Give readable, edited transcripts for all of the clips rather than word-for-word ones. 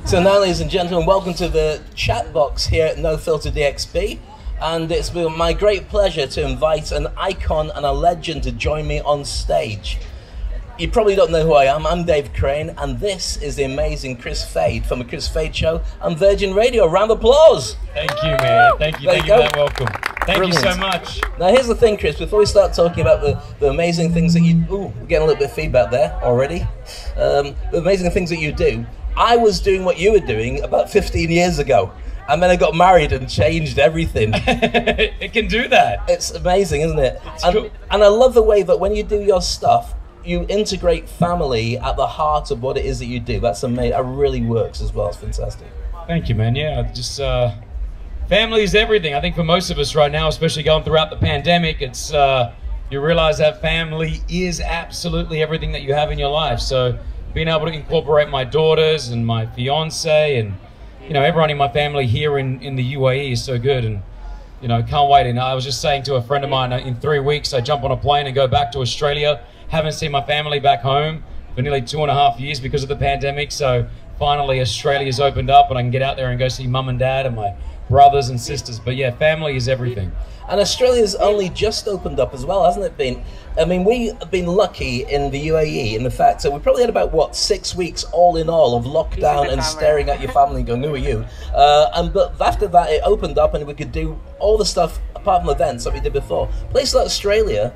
So now, ladies and gentlemen, welcome to the chat box here at NOFILTERDXB. And it's been my great pleasure to invite an icon and a legend to join me on stage. You probably don't know who I am. I'm Dave Crane, and this is the amazing Kris from the Kris Show on Virgin Radio. Round of applause. Thank you, man. Thank you for that welcome. Thank Brilliant. you so much. Now, here's the thing, Kris. Before we start talking about the amazing things that you... Ooh, we're getting a little bit of feedback there already. The amazing things that you do. I was doing what you were doing about 15 years ago. And then I got married and changed everything. It can do that. It's amazing, isn't it? Cool. And I love the way that when you do your stuff, you integrate family at the heart of what it is that you do. That's amazing. It really works as well. It's fantastic. Thank you, man. Yeah, just family is everything. I think for most of us right now, especially going throughout the pandemic, it's you realize that family is absolutely everything that you have in your life. So being able to incorporate my daughters and my fiance and everyone in my family here in the UAE is so good, and can't wait. And I was just saying to a friend of mine, in 3 weeks I jump on a plane and go back to Australia. Haven't seen my family back home for nearly 2.5 years because of the pandemic. So finally Australia's opened up and I can get out there and go see mum and dad and my brothers and sisters. But yeah, family is everything. And Australia's only just opened up as well, hasn't it been? I mean, we have been lucky in the UAE in the fact that we probably had about, what, 6 weeks all in all of lockdown and staring at your family and going, who are you? But after that, it opened up and we could do all the stuff apart from events that we did before. Places like Australia,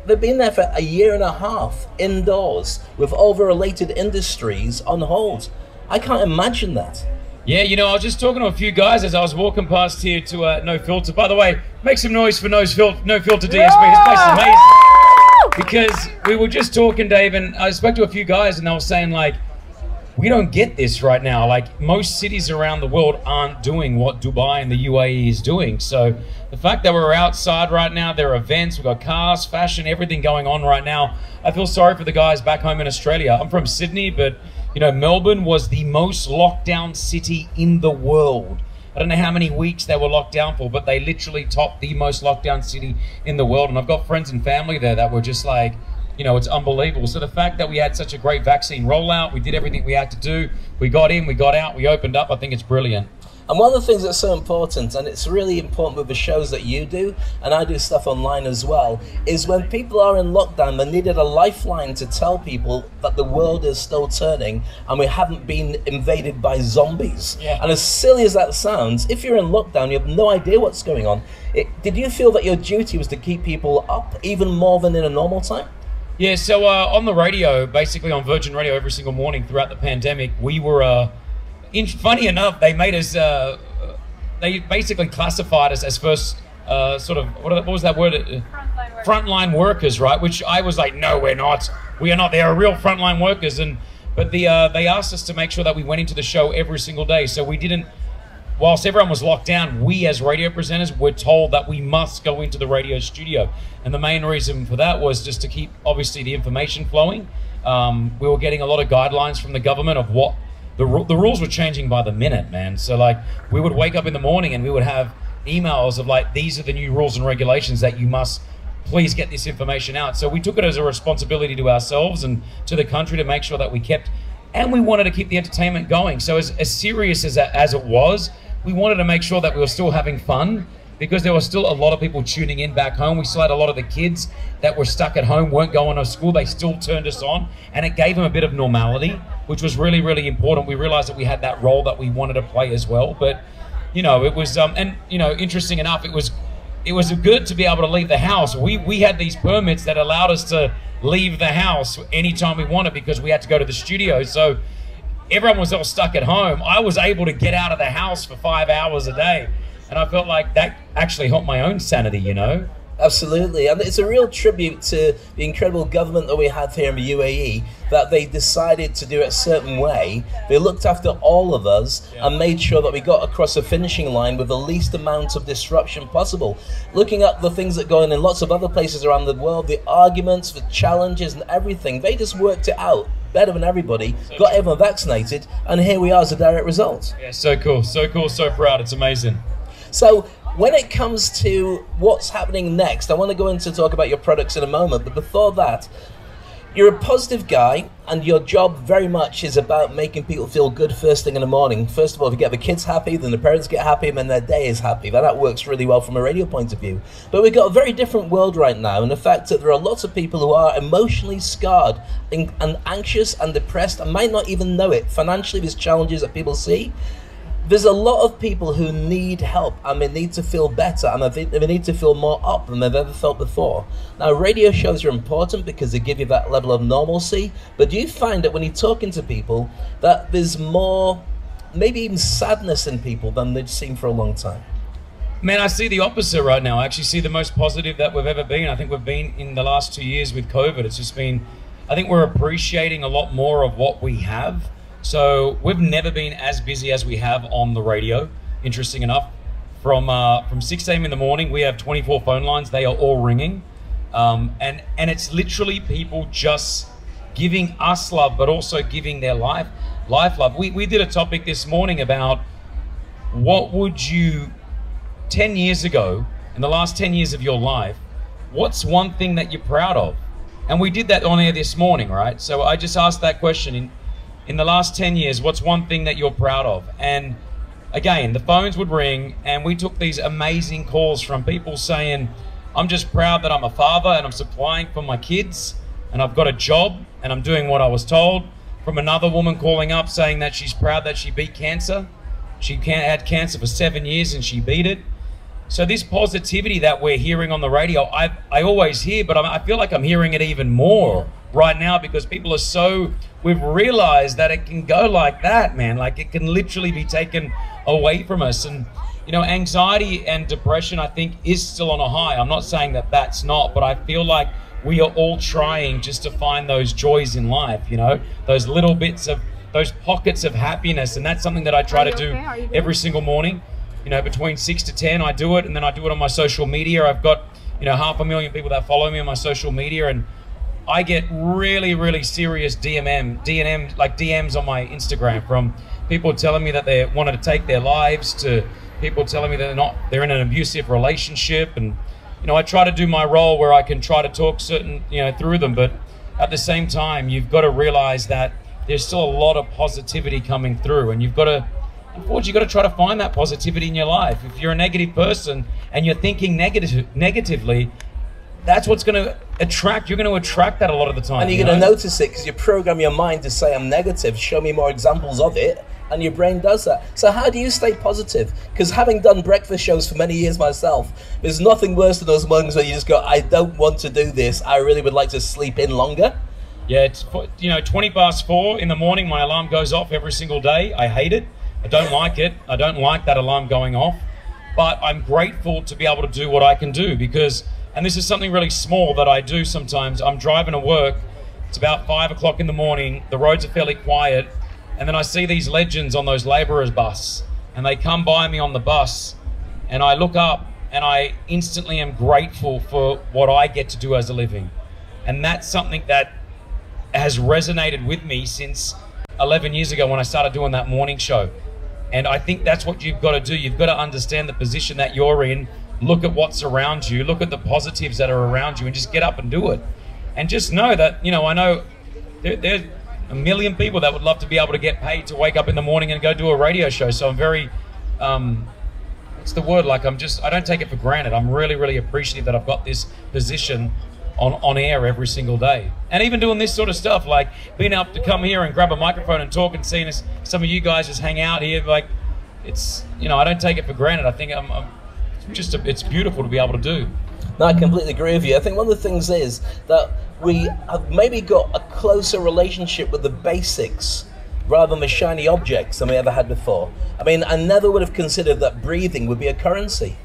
they've been there for 1.5 years indoors with all the related industries on hold. I can't imagine that. Yeah, I was just talking to a few guys as I was walking past here to No Filter. By the way, make some noise for NOFILTERDXB. This place is amazing. Because we were just talking, Dave, and I spoke to a few guys and they were saying, like, we don't get this right now. Like, most cities around the world aren't doing what Dubai and the UAE is doing. So the fact that we're outside right now, there are events, we've got cars, fashion, everything going on right now. I feel sorry for the guys back home in Australia. I'm from Sydney, but Melbourne was the most locked down city in the world. I don't know how many weeks they were locked down for, but they literally topped the most locked down city in the world. And I've got friends and family there that were just like, it's unbelievable. So the fact that we had such a great vaccine rollout, we did everything we had to do, we got in, we got out, we opened up, I think it's brilliant. And one of the things that's so important, and it's really important with the shows that you do, and I do stuff online as well, is when people are in lockdown, they needed a lifeline to tell people that the world is still turning and we haven't been invaded by zombies. Yeah. And as silly as that sounds, if you're in lockdown, you have no idea what's going on. Did you feel that your duty was to keep people up even more than in a normal time? Yeah, so on the radio, basically on Virgin Radio every single morning throughout the pandemic, we were... funny enough, they made us, they basically classified us as first, what was that word? Frontline workers, right? Which I was like, no, we're not. We are not. They are real frontline workers. But they asked us to make sure that we went into the show every single day. So we didn't, whilst everyone was locked down, we as radio presenters were told that we must go into the radio studio. And the main reason for that was just to keep, obviously, the information flowing. We were getting a lot of guidelines from the government of what the rules were changing by the minute, man. So like we would wake up in the morning and we would have emails of like, these are the new rules and regulations that you must please get this information out. So we took it as a responsibility to ourselves and to the country to make sure that we kept, and we wanted to keep the entertainment going. So as serious as it was, we wanted to make sure that we were still having fun, because there was still a lot of people tuning in back home. We still had a lot of the kids that were stuck at home, weren't going to school. They still turned us on, and it gave them a bit of normality, which was really, really important. We realized that we had that role that we wanted to play as well. But, it was, interesting enough, it was good to be able to leave the house. We had these permits that allowed us to leave the house anytime we wanted because we had to go to the studio. So everyone was all stuck at home. I was able to get out of the house for 5 hours a day. And I felt like that actually helped my own sanity, Absolutely, and it's a real tribute to the incredible government that we have here in the UAE, that they decided to do it a certain way. They looked after all of us and made sure that we got across the finishing line with the least amount of disruption possible. Looking at the things that go on in lots of other places around the world, the arguments, the challenges and everything, they just worked it out better than everybody, got everyone vaccinated, and here we are as a direct result. Yeah, so cool, so proud, it's amazing. So when it comes to what's happening next, I want to go into talk about your products in a moment, but before that, you're a positive guy, and your job very much is about making people feel good first thing in the morning. First of all, if you get the kids happy, then the parents get happy, and then their day is happy. That works really well from a radio point of view. But we've got a very different world right now, and the fact that there are lots of people who are emotionally scarred and anxious and depressed and might not even know it. Financially, there's challenges that people see. There's a lot of people who need help, and they need to feel better, and they need to feel more up than they've ever felt before. Now, radio shows are important because they give you that level of normalcy, but do you find that when you're talking to people that there's more, maybe even sadness in people than they've seen for a long time? Man, I see the opposite right now. I actually see the most positive that we've ever been. I think we've been in the last 2 years with COVID. It's just been, I think we're appreciating a lot more of what we have. So we've never been as busy as we have on the radio, interesting enough. From 6 a.m. in the morning, we have 24 phone lines. They are all ringing. And it's literally people just giving us love, but also giving their life love. We did a topic this morning about what would you, 10 years ago, in the last 10 years of your life, what's one thing that you're proud of? And we did that on air this morning, right? So I just asked that question. In the last 10 years, what's one thing that you're proud of? And again, the phones would ring, and we took these amazing calls from people saying, I'm just proud that I'm a father and I'm supplying for my kids and I've got a job and I'm doing what I was told. From another woman calling up saying that she's proud that she beat cancer. She had cancer for 7 years and she beat it. So this positivity that we're hearing on the radio, I always hear, but I feel like I'm hearing it even more right now because people are so, we've realized that it can go like that, man. Like it can literally be taken away from us. And, you know, anxiety and depression, I think, is still on a high. I'm not saying that that's not, but I feel like we are all trying just to find those joys in life, you know, those little bits of, those pockets of happiness. And that's something that I try to do every single morning. You know, between 6 to 10, I do it, and then I do it on my social media. I've got, you know, 500,000 people that follow me on my social media, and I get really, really serious DMs on my Instagram from people telling me that they wanted to take their lives, to people telling me that they're in an abusive relationship. And, you know, I try to do my role where I can try to talk through them, but at the same time, you've got to realize that there's still a lot of positivity coming through, and you've got to, unfortunately, you've got to try to find that positivity in your life. If you're a negative person and you're thinking negatively, that's what's going to attract. You're going to attract that a lot of the time. And you're going to notice it because you program your mind to say, I'm negative, show me more examples of it, and your brain does that. So how do you stay positive? Because having done breakfast shows for many years myself, there's nothing worse than those moments where you just go, I don't want to do this. I really would like to sleep in longer. Yeah, it's, you know, 4:20 in the morning, my alarm goes off every single day. I hate it. I don't like it. I don't like that alarm going off, but I'm grateful to be able to do what I can do because, and this is something really small that I do sometimes. I'm driving to work. It's about 5 o'clock in the morning. The roads are fairly quiet. And then I see these legends on those laborers bus, and they come by me on the bus, and I look up and I instantly am grateful for what I get to do as a living. And that's something that has resonated with me since 11 years ago when I started doing that morning show. And I think that's what you've got to do. You've got to understand the position that you're in, look at what's around you, look at the positives that are around you, and just get up and do it. And just know that, you know, I know there's a million people that would love to be able to get paid to wake up in the morning and go do a radio show. So I'm very, what's the word? Like I don't take it for granted. I'm really, really appreciative that I've got this position on air every single day. And even doing this sort of stuff, like being able to come here and grab a microphone and talk and seeing some of you guys just hang out here, like it's, you know, I don't take it for granted. I think it's beautiful to be able to do. No, I completely agree with you. I think one of the things is that we have maybe got a closer relationship with the basics rather than the shiny objects than we ever had before. I mean, I never would have considered that breathing would be a currency.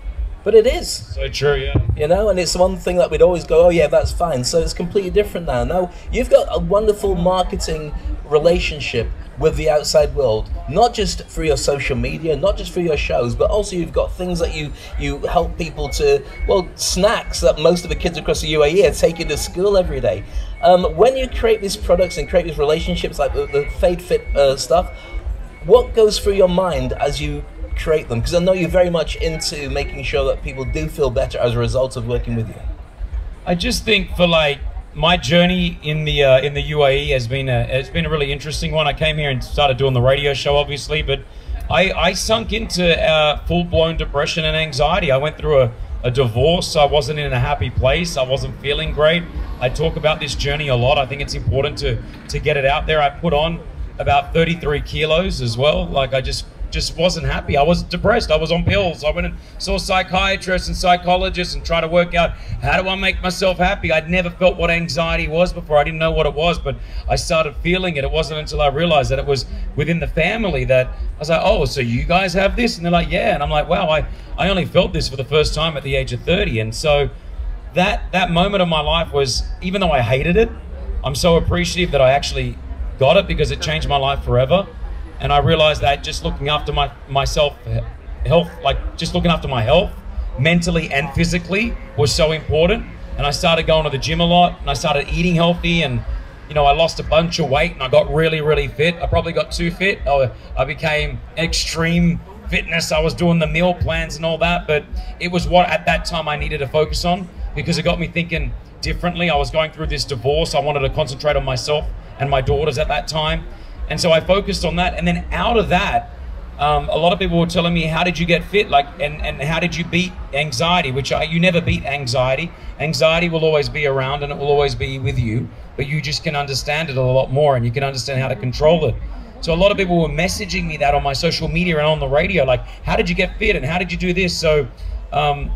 But it is. So true, yeah. You know, and it's one thing that we'd always go, oh yeah, that's fine. So it's completely different now. Now, you've got a wonderful marketing relationship with the outside world, not just through your social media, not just through your shows, but also you've got things that you help people to, well, snacks that most of the kids across the UAE are taking to school every day. When you create these products and create these relationships like the Fade Fit stuff, what goes through your mind as you create them? Because I know you're very much into making sure that people do feel better as a result of working with you. I just think for like my journey in the UAE has been a really interesting one. I came here and started doing the radio show, obviously, but I sunk into full-blown depression and anxiety. I went through a divorce. I wasn't in a happy place. I wasn't feeling great. I talk about this journey a lot. I think it's important to get it out there. I put on about 33 kilos as well. Like, I just wasn't happy. I was depressed. I was on pills. I went and saw psychiatrists and psychologists and tried to work out, how do I make myself happy? I'd never felt what anxiety was before. I didn't know what it was, but I started feeling it. It wasn't until I realized that it was within the family that I was like, oh, so you guys have this? And they're like, yeah. And I'm like, wow, I only felt this for the first time at the age of 30. And so that moment of my life was, even though I hated it, I'm so appreciative that I actually got it, because it changed my life forever. And I realized that just looking after myself, health, like just looking after my health, mentally and physically, was so important. And I started going to the gym a lot, and I started eating healthy, and you know, I lost a bunch of weight, and I got really, really fit. I probably got too fit. I became extreme fitness. I was doing the meal plans and all that, but it was what at that time I needed to focus on, because it got me thinking differently. I was going through this divorce. I wanted to concentrate on myself and my daughters at that time. And so I focused on that. And then out of that, a lot of people were telling me, how did you get fit? Like, and how did you beat anxiety? Which you never beat anxiety. Anxiety will always be around, and it will always be with you, but you just can understand it a lot more, and you can understand how to control it. So a lot of people were messaging me that on my social media and on the radio, like, how did you get fit? And how did you do this? So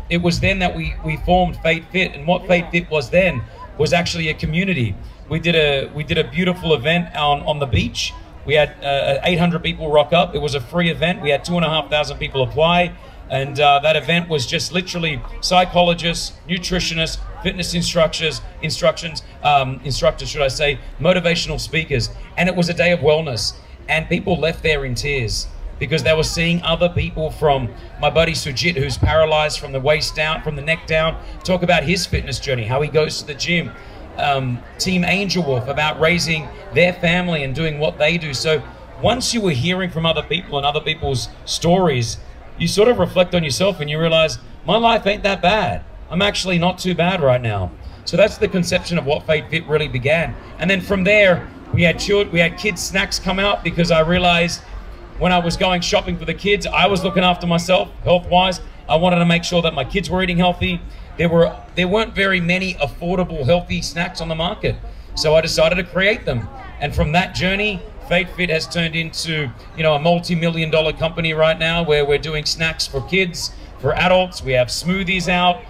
it was then that we formed Fate Fit. And what Fate Fit was then was actually a community. We did a beautiful event on the beach. We had 800 people rock up. It was a free event. We had 2,500 people apply. And that event was just literally psychologists, nutritionists, fitness instructors, should I say, motivational speakers. And it was a day of wellness. And people left there in tears, because they were seeing other people, from my buddy Sujit, who's paralyzed from the waist down, from the neck down, talk about his fitness journey, how he goes to the gym. Team Angel Wolf, about raising their family and doing what they do. So once you were hearing from other people and other people's stories, you sort of reflect on yourself and you realize, my life ain't that bad. I'm actually not too bad right now. So that's the conception of what Fate Fit really began. And then from there, we had kids snacks come out, because I realized when I was going shopping for the kids, I was looking after myself health-wise. I wanted to make sure that my kids were eating healthy. There weren't very many affordable, healthy snacks on the market. So I decided to create them. And from that journey, Fate Fit has turned into, you know, a multi-million-dollar company right now, where we're doing snacks for kids, for adults. We have smoothies out,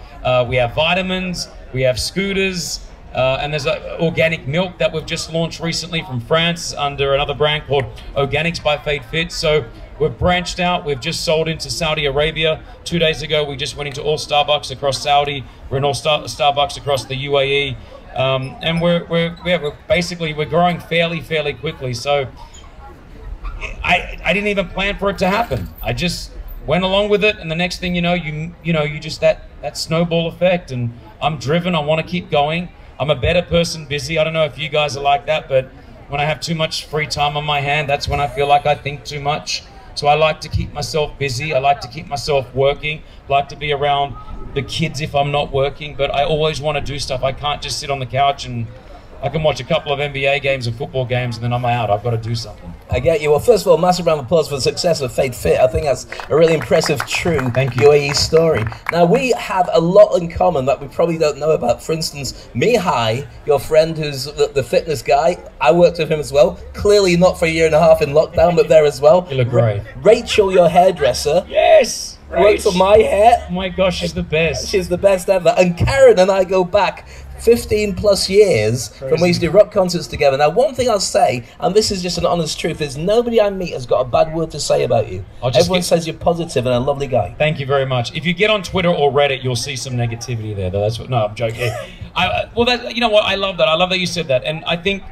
we have vitamins, we have scooters, and there's organic milk that we've just launched recently from France under another brand called Organics by Fate Fit. So we've branched out. We've just sold into Saudi Arabia. 2 days ago, we just went into all Starbucks across Saudi. We're in all Starbucks across the UAE. And we're growing fairly quickly. So I didn't even plan for it to happen. I just went along with it. And the next thing you know, you just that snowball effect. And I'm driven. I want to keep going. I'm a better person, busy. I don't know if you guys are like that, but when I have too much free time on my hand, that's when I feel like I think too much. So I like to keep myself busy. I like to keep myself working. I like to be around the kids if I'm not working, but I always want to do stuff. I can't just sit on the couch and I can watch a couple of NBA games and football games and then I'm out. I've got to do something. I get you. Well, first of all, massive round of applause for the success of Fate Fit. I think that's a really impressive, true UAE story. Now, we have a lot in common that we probably don't know about. For instance, Mihai, your friend who's the fitness guy, I worked with him as well. Clearly not for a year and a half in lockdown, but there as well. You look great. Rachel, your hairdresser. Yes! Works on my hair. Oh my gosh, she's the best. She's the best ever. And Karen and I go back 15 plus years from when we used to do rock concerts together. Now, one thing I'll say, and this is just an honest truth, is nobody I meet has got a bad word to say about you. Everyone says you're positive and a lovely guy. Thank you very much. If you get on Twitter or Reddit, you'll see some negativity there. That's what, no, I'm joking. You know what? I love that. I love that you said that. And I think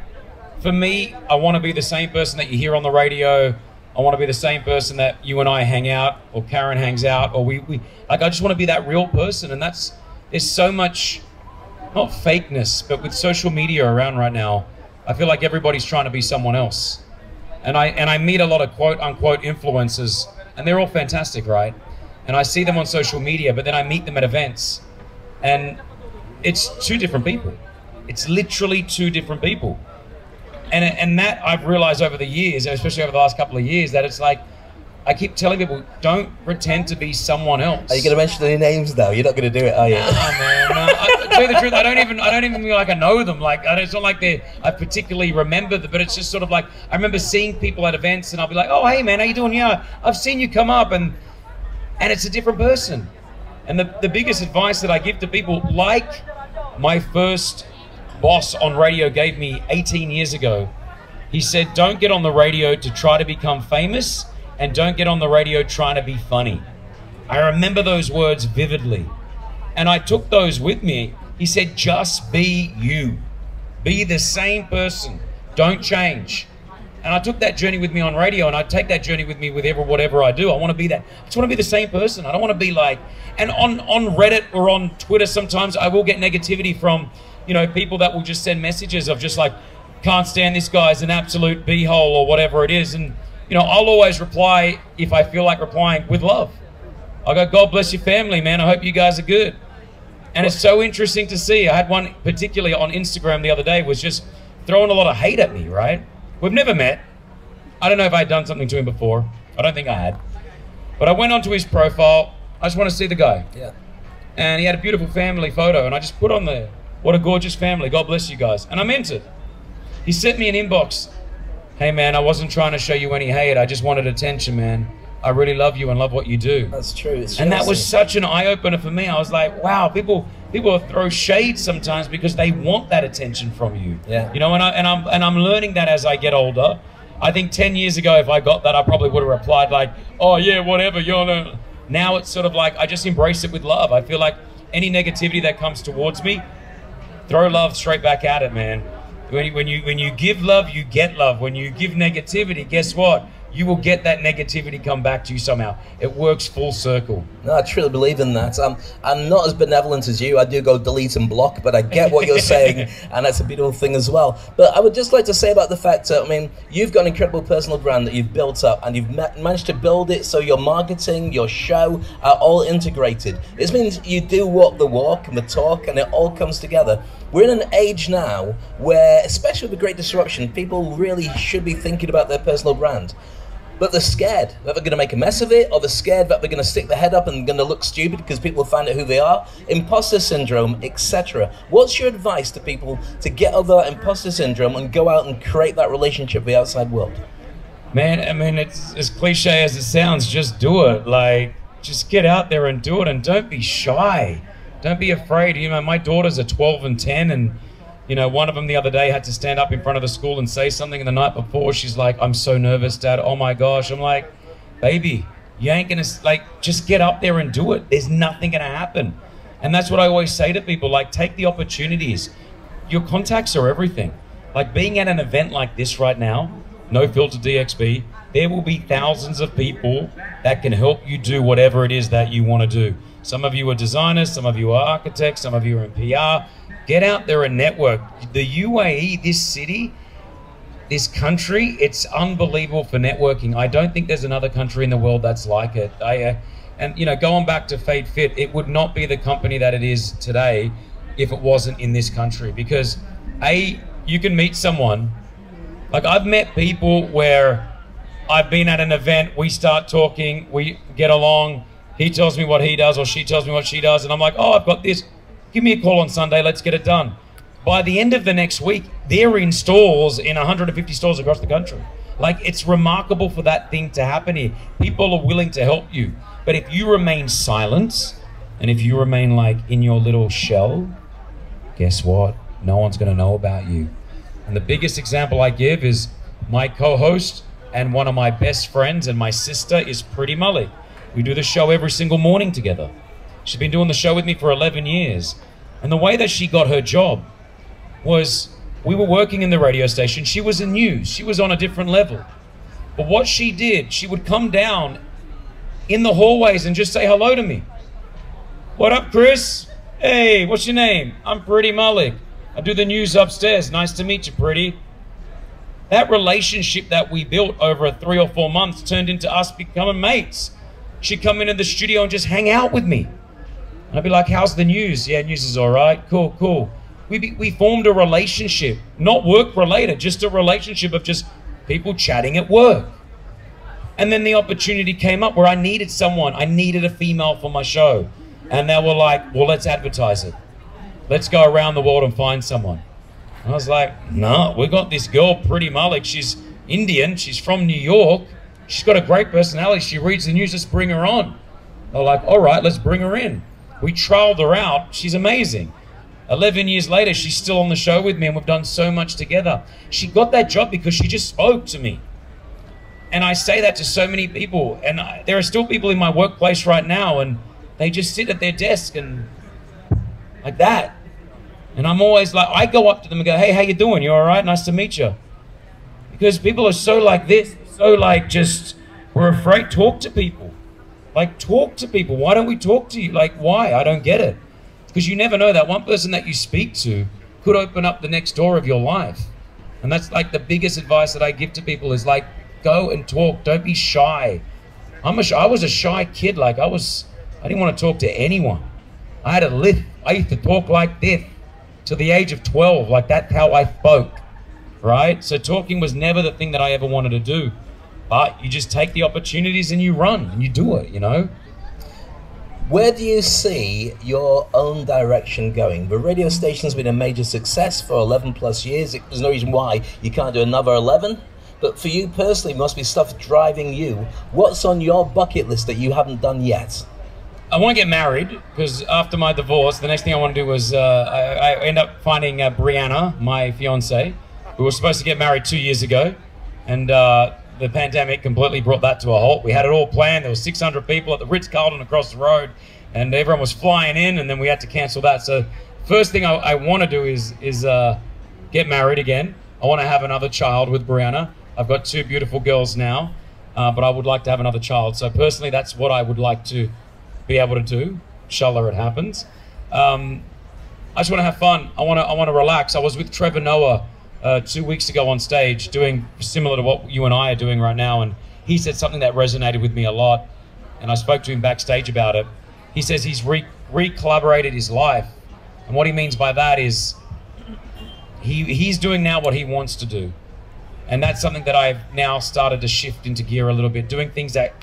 for me, I want to be the same person that you hear on the radio. I want to be the same person that you and I hang out, or Karen hangs out, or I just want to be that real person. And there's so much, not fakeness, but with social media around right now, I feel like everybody's trying to be someone else. And I meet a lot of quote unquote influencers, and they're all fantastic, right? And I see them on social media, but then I meet them at events, and it's two different people. It's literally two different people. And that I've realized over the years, especially over the last couple of years, that it's like, I keep telling people, don't pretend to be someone else. Are you going to mention any names though? You're not going to do it, are you? Nah, man. No. To tell you the truth, I don't even feel like I know them. Like, it's not like I particularly remember them, but it's just sort of like, I remember seeing people at events and I'll be like, oh, hey man, how you doing? Yeah, I've seen you come up, and it's a different person. And the biggest advice that I give to people, like my first boss on radio gave me 18 years ago, he said, don't get on the radio to try to become famous, and don't get on the radio trying to be funny. I remember those words vividly. And I took those with me. He said, just be you. Be the same person. Don't change. And I took that journey with me on radio, and I take that journey with me with whatever I do. I want to be that. I just want to be the same person. I don't want to be like, and on Reddit or on Twitter sometimes I will get negativity from, you know, people that will just send messages of just like, can't stand this guy's an absolute b-hole or whatever it is. And you know, I'll always reply, if I feel like replying, with love. I go, God bless your family, man. I hope you guys are good. And it's so interesting to see. I had one particularly on Instagram the other day, was just throwing a lot of hate at me, right? We've never met. I don't know if I'd done something to him before. I don't think I had. But I went onto his profile. I just want to see the guy. Yeah. And he had a beautiful family photo, and I just put on there, what a gorgeous family. God bless you guys. And I meant it. He sent me an inbox. Hey man, I wasn't trying to show you any hate. I just wanted attention, man. I really love you and love what you do. That's true. And that was such an eye-opener for me. I was like, wow, people throw shade sometimes because they want that attention from you. Yeah. You know, and I'm learning that as I get older. I think 10 years ago, if I got that, I probably would have replied like, oh yeah, whatever, you're no. Now it's sort of like, I just embrace it with love. I feel like any negativity that comes towards me, throw love straight back at it, man. When you give love, you get love. When you give negativity, guess what? You will get that negativity come back to you somehow. It works full circle. No, I truly believe in that. I'm not as benevolent as you. I do go delete and block, but I get what you're saying, and that's a beautiful thing as well. But I would just like to say about the fact that, I mean, you've got an incredible personal brand that you've built up, and you've managed to build it so your marketing, your show are all integrated. It means you do walk the walk and the talk, and it all comes together. We're in an age now where, especially with the great disruption, people really should be thinking about their personal brand. But they're scared that they're going to make a mess of it, or they're scared that they're going to stick their head up and going to look stupid because people will find out who they are. Imposter syndrome, etc. What's your advice to people to get over that imposter syndrome and go out and create that relationship with the outside world? Man, I mean, it's as cliche as it sounds, just do it. Like, just get out there and do it, and don't be shy. Don't be afraid. You know, my daughters are 12 and 10, and you know, one of them the other day had to stand up in front of the school and say something, and the night before she's like, I'm so nervous, Dad. Oh my gosh. I'm like, baby, you ain't gonna, like, just get up there and do it. There's nothing gonna happen. And that's what I always say to people, like, take the opportunities. Your contacts are everything. Like, being at an event like this right now, NOFILTERDXB, there will be thousands of people that can help you do whatever it is that you want to do. Some of you are designers, some of you are architects, some of you are in PR. Get out there and network. The UAE, this city, this country, it's unbelievable for networking. I don't think there's another country in the world that's like it. And you know, going back to Fade Fit, it would not be the company that it is today if it wasn't in this country. Because you can meet someone, like I've met people where I've been at an event, we start talking, we get along, he tells me what he does or she tells me what she does, and I'm like, oh, I've got this. Give me a call on Sunday, let's get it done. By the end of the next week, they're in stores, in 150 stores across the country. Like, it's remarkable for that thing to happen here. People are willing to help you. But if you remain silent, and if you remain like in your little shell, guess what? No one's gonna know about you. And the biggest example I give is my co-host and one of my best friends and my sister is Pretty Malik. We do the show every single morning together. She's been doing the show with me for 11 years. And the way that she got her job was, we were working in the radio station. She was in news. She was on a different level. But what she did, she would come down in the hallways and just say hello to me. What up, Kris? Hey, what's your name? I'm Pretty Malik. I do the news upstairs. Nice to meet you, Pretty. That relationship that we built over 3 or 4 months turned into us becoming mates. She'd come into the studio and just hang out with me. And I'd be like, how's the news? Yeah, news is all right. Cool, cool. we formed a relationship, not work related, just a relationship of just people chatting at work. And then the opportunity came up where I needed someone. I needed a female for my show. And they were like, well, let's advertise it. Let's go around the world and find someone. And I was like, no, we got this girl, Pretty Malik. She's Indian. She's from New York. She's got a great personality. She reads the news. Let's bring her on. They're like, all right, let's bring her in. We trialed her out. She's amazing. 11 years later, she's still on the show with me, and we've done so much together. She got that job because she just spoke to me. And I say that to so many people. And there are still people in my workplace right now, and they just sit at their desk and like that. And I'm always like, I go up to them and go, hey, how you doing? You all right? Nice to meet you. Because people are so like this, so like just, we're afraid to talk to people. Like, talk to people. Why don't we talk to you? Like, why? I don't get it. Because you never know, that one person that you speak to could open up the next door of your life. And that's like the biggest advice that I give to people is like, go and talk. Don't be shy. I was a shy kid. Like I didn't want to talk to anyone. I had a lisp. I used to talk like this to the age of 12. Like that's how I spoke, right? So talking was never the thing that I ever wanted to do. But you just take the opportunities and you run and you do it, you know? Where do you see your own direction going? The radio station's been a major success for 11 plus years. There's no reason why you can't do another 11. But for you personally, must be stuff driving you. What's on your bucket list that you haven't done yet? I want to get married because after my divorce, the next thing I want to do was I end up finding Brianna, my fiance. We were supposed to get married 2 years ago, and the pandemic completely brought that to a halt. We had it all planned. There were 600 people at the Ritz-Carlton across the road, and everyone was flying in, and then we had to cancel that. So first thing I want to do is get married again. I want to have another child with Brianna. I've got 2 beautiful girls now, but I would like to have another child. So personally, that's what I would like to be able to do. Inshallah, it happens. I just want to have fun. I want to relax. I was with Trevor Noah 2 weeks ago on stage doing similar to what you and I are doing right now, and he said something that resonated with me a lot, and I spoke to him backstage about it. He says he's re-collaborated his life, and what he means by that is he's doing now what he wants to do. And that's something that I've now started to shift into gear a little bit, doing things that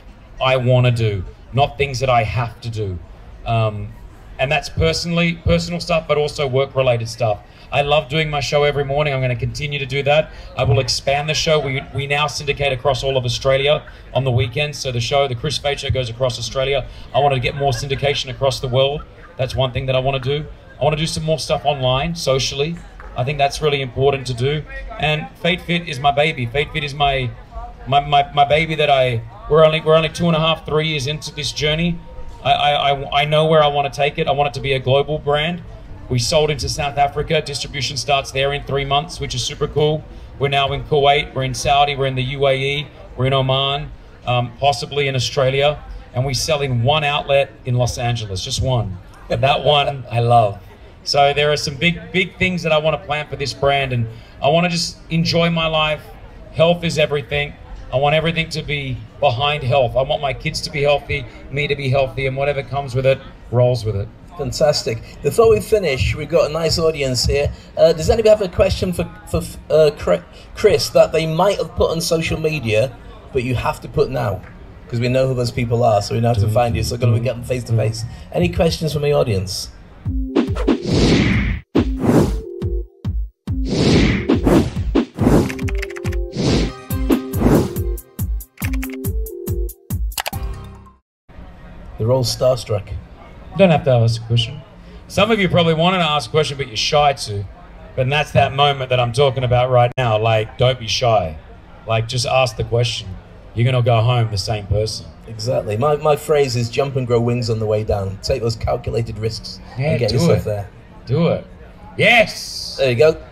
I want to do, not things that I have to do. And that's personal stuff, but also work-related stuff. I love doing my show every morning. I'm going to continue to do that. I will expand the show. We now syndicate across all of Australia on the weekends. So the Kris Fade Show goes across Australia. I want to get more syndication across the world. That's one thing that I want to do. I want to do some more stuff online, socially. I think that's really important to do. And Fade Fit is my baby. Fade Fit is my baby that we're only 2.5, 3 years into this journey. I know where I want to take it. I want it to be a global brand. We sold into South Africa. Distribution starts there in 3 months, which is super cool. We're now in Kuwait, we're in Saudi, we're in the UAE, we're in Oman, possibly in Australia. And we sell in 1 outlet in Los Angeles, just one. And that one I love. So there are some big things that I want to plan for this brand, and I want to just enjoy my life. Health is everything. I want everything to be behind health. I want my kids to be healthy, me to be healthy, and whatever comes with it, rolls with it. Fantastic. Before we finish, we've got a nice audience here. Does anybody have a question for Kris that they might have put on social media, but you have to put now? Because we know who those people are, so we know how to find you, so we're going to get them face to face. Any questions from the audience? They're all starstruck. You don't have to ask a question. Some of you probably wanted to ask a question, but you're shy to. But that's that moment that I'm talking about right now. Like, don't be shy. Like, just ask the question. You're going to go home the same person. Exactly. My phrase is jump and grow wings on the way down. Take those calculated risks and get yourself there. Do it. Yes! There you go.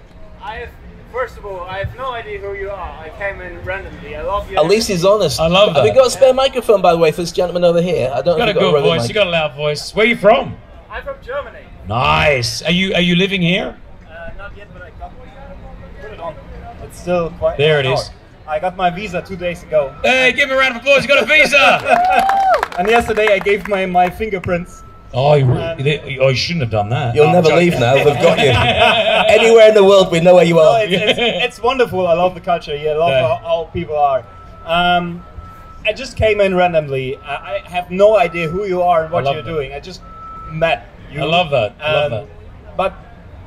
First of all, I have no idea who you are. I came in randomly. I love you. At least he's honest. I love that. Have we got a spare microphone, by the way, for this gentleman over here? I don't know. You got a good voice. You got a loud voice. Where are you from? I'm from Germany. Nice. Are you living here? Not yet, but I got put it on. It's still quite. There it is. I got my visa 2 days ago. Hey, give him a round of applause. You got a visa. And yesterday I gave my fingerprints. Oh, you shouldn't have done that. You'll never leave now. They've got you. Anywhere in the world, we know where you are. It's wonderful. I love the culture here. I love how people are. I just came in randomly. I have no idea who you are and what you're doing. I just met you. I love that. But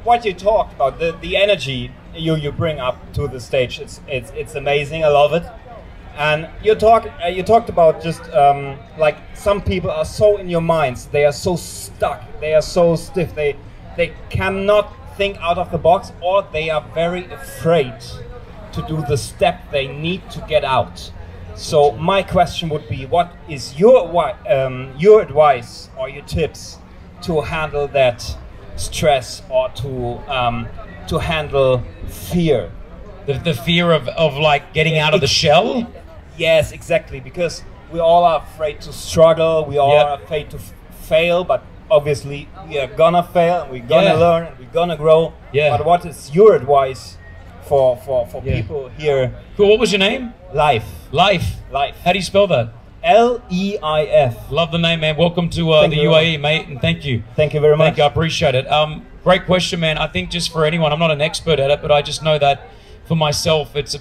what you talked about, the energy you bring up to the stage, it's amazing. I love it. And you talked about just like some people are so in your minds, they are so stuck, they are so stiff, they cannot think out of the box, or they are very afraid to do the step they need to get out. So my question would be, what is your advice or your tips to handle that stress, or to handle fear? The fear of like getting out of the shell? Yes, exactly, because we all are afraid to struggle, we all are afraid to fail, but obviously we are gonna fail, and we're gonna learn, and we're gonna grow. But what is your advice for people here? Cool, what was your name? Life. How do you spell that? L-E-I-F. Love the name, man. Welcome to the UAE, mate, and thank you. Thank you very much. Thank you, I appreciate it. Great question, man. I think just for anyone, I'm not an expert at it, but I just know that for myself, it's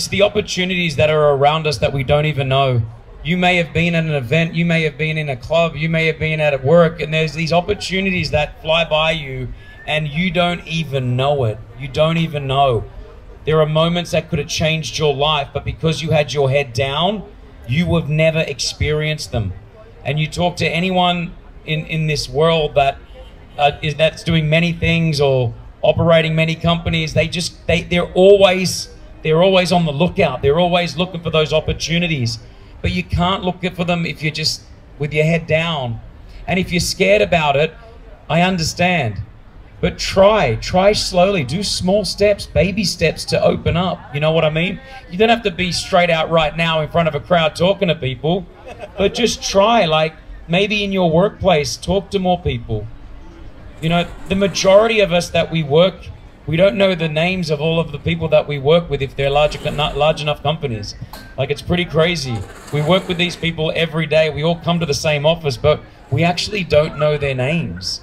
the opportunities that are around us that we don't even know. You may have been at an event, you may have been in a club, you may have been at work, and there's these opportunities that fly by you and you don't even know it. You don't even know. There are moments that could have changed your life, but because you had your head down, you have never experienced them. And you talk to anyone in this world that's doing many things or operating many companies, they're always on the lookout. They're always looking for those opportunities. But you can't look for them if you're just with your head down. And if you're scared about it, I understand. But try slowly, do small steps, baby steps to open up. You know what I mean? You don't have to be straight out right now in front of a crowd talking to people, but just try, like maybe in your workplace, talk to more people. You know, the majority of us that we work, we don't know the names of all of the people that we work with if they're large enough companies. Like, it's pretty crazy. We work with these people every day. We all come to the same office, but we actually don't know their names.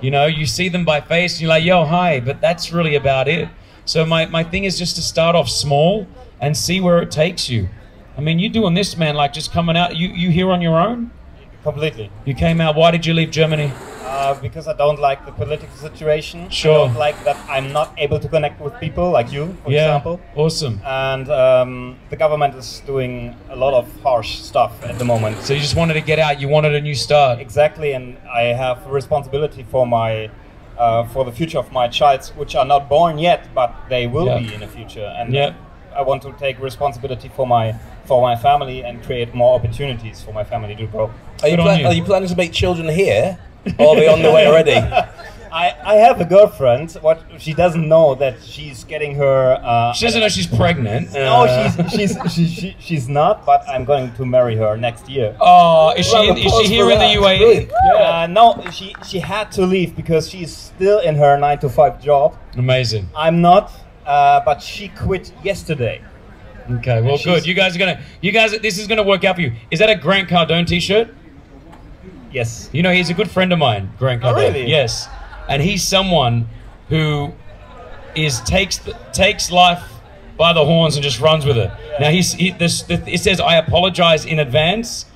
You know, you see them by face and you're like, yo, hi, but that's really about it. So my thing is just to start off small and see where it takes you. I mean, you're doing this, man, like just coming out. You here on your own? Completely. You came out. Why did you leave Germany? Because I don't like the political situation. Sure. I don't like that I'm not able to connect with people like you, for example. Awesome. And the government is doing a lot of harsh stuff at the moment. So you just wanted to get out. You wanted a new start. Exactly, and I have a responsibility for for the future of my child, which are not born yet, but they will be in the future. And I want to take responsibility for my family and create more opportunities for my family to grow. Are you planning to make children here? Or are they on the way already? I have a girlfriend. What she doesn't know that she's getting her. She doesn't know she's pregnant. No, she's not. But I'm going to marry her next year. Oh, is she here in the UAE? No, she had to leave because she's still in her 9-to-5 job. Amazing. I'm not, but she quit yesterday. Okay, well, good. You guys, this is gonna work out for you. Is that a Grant Cardone T-shirt? Yes. You know, he's a good friend of mine, Grant Cardone. Oh, really? Yes. And he's someone who takes life by the horns and just runs with it. Yeah. Now, it says, I apologize in advance.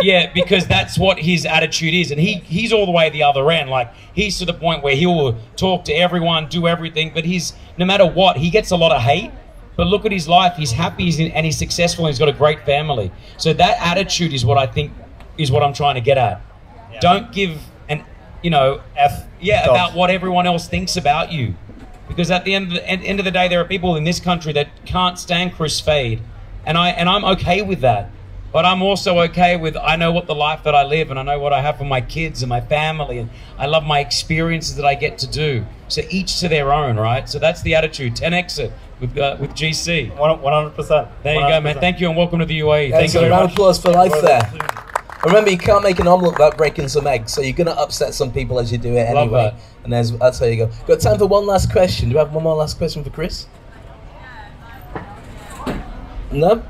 Yeah, because that's what his attitude is. And he's all the way at the other end. Like, he's to the point where he will talk to everyone, do everything, but no matter what, he gets a lot of hate. But look at his life. He's happy and he's successful and he's got a great family. So that attitude is what I think is what I'm trying to get at. Yeah. Don't give about what everyone else thinks about you. Because at the end of the day, there are people in this country that can't stand Kris Fade. And I'm okay with that. But I'm also okay with, I know what the life that I live and I know what I have for my kids and my family, and I love my experiences that I get to do. So each to their own, right? So that's the attitude. 10x it with GC. 100%. There you go, man. Thank you and welcome to the UAE. Thank you. A round of applause for life there. Remember, you can't make an omelette without breaking some eggs, so you're going to upset some people as you do it anyway. Love that. And that's how you go. Got time for one last question. Do you have one more last question for Kris? No?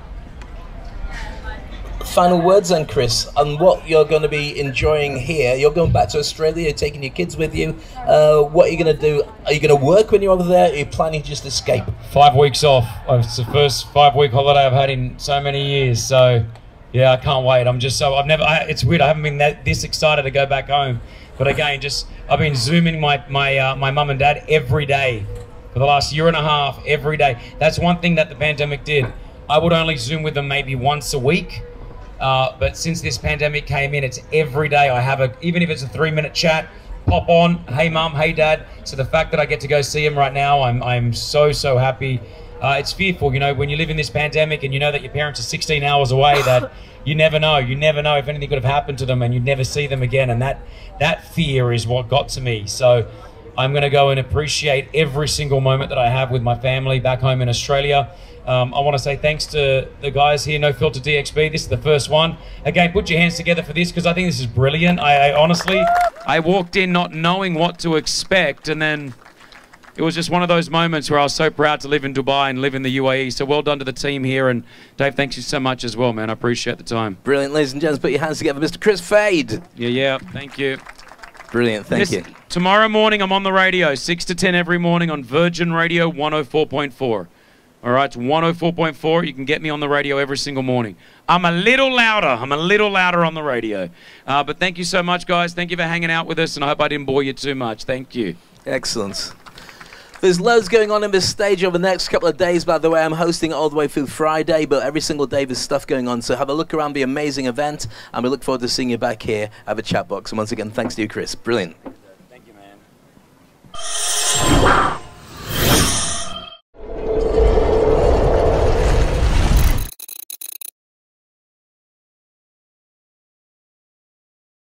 final words then, Kris, on what you're going to be enjoying here. You're going back to Australia, you're taking your kids with you. What are you going to do? Are you going to work when you're over there? Or are you planning to just escape? 5 weeks off. It's the first 5-week holiday I've had in so many years. So, yeah, I can't wait. It's weird. I haven't been this excited to go back home. But again, I've been Zooming my mum and dad every day for the last year and a half, every day. That's one thing that the pandemic did. I would only Zoom with them maybe once a week. But since this pandemic came in, it's every day. I have even if it's a 3-minute chat, pop on, hey mum, hey dad. So the fact that I get to go see them right now, I'm so happy. It's fearful, you know, when you live in this pandemic and you know that your parents are 16 hours away, that you never know if anything could have happened to them and you'd never see them again. And that fear is what got to me. So I'm going to go and appreciate every single moment that I have with my family back home in Australia. I want to say thanks to the guys here, NOFILTERDXB. This is the first one. Again, put your hands together for this because I think this is brilliant. I honestly walked in not knowing what to expect, and then it was just one of those moments where I was so proud to live in Dubai and live in the UAE. So well done to the team here. And Dave, thanks you so much as well, man. I appreciate the time. Brilliant, ladies and gents. Put your hands together, Mr. Kris Fade. Yeah, thank you. Brilliant, thank you. Tomorrow morning, I'm on the radio, 6 to 10 every morning on Virgin Radio 104.4. All right, it's 104.4. You can get me on the radio every single morning. I'm a little louder on the radio. But thank you so much, guys. Thank you for hanging out with us, and I hope I didn't bore you too much. Thank you. Excellent. There's loads going on in this stage over the next couple of days, by the way. I'm hosting it all the way through Friday, but every single day there's stuff going on. So have a look around the amazing event, and we look forward to seeing you back here at the chat box. And once again, thanks to you, Kris. Brilliant.